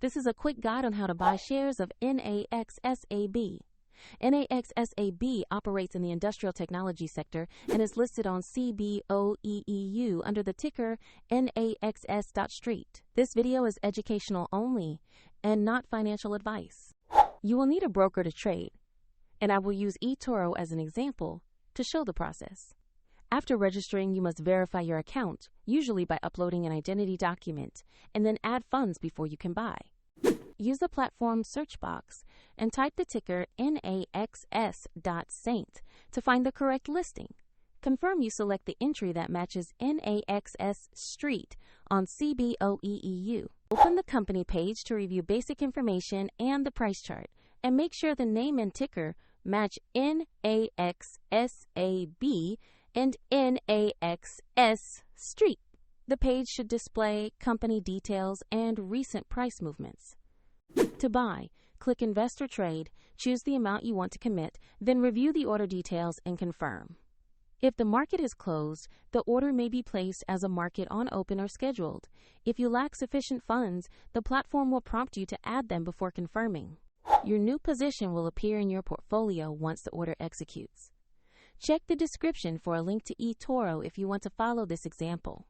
This is a quick guide on how to buy shares of NAXS AB. NAXS AB operates in the industrial technology sector and is listed on CBOE EU under the ticker NAXS.ST. This video is educational only and not financial advice. You will need a broker to trade, and I will use eToro as an example to show the process. After registering, you must verify your account, usually by uploading an identity document, and then add funds before you can buy. Use the platform search box and type the ticker NAXS.ST to find the correct listing. Confirm you select the entry that matches NAXS.ST on CBOE EU. Open the company page to review basic information and the price chart, and make sure the name and ticker match NAXS AB and NAXS.ST. The page should display company details and recent price movements. To buy, click Invest or Trade, choose the amount you want to commit, then review the order details and confirm. If the market is closed, the order may be placed as a market on open or scheduled. If you lack sufficient funds, the platform will prompt you to add them before confirming. Your new position will appear in your portfolio once the order executes. Check the description for a link to eToro if you want to follow this example.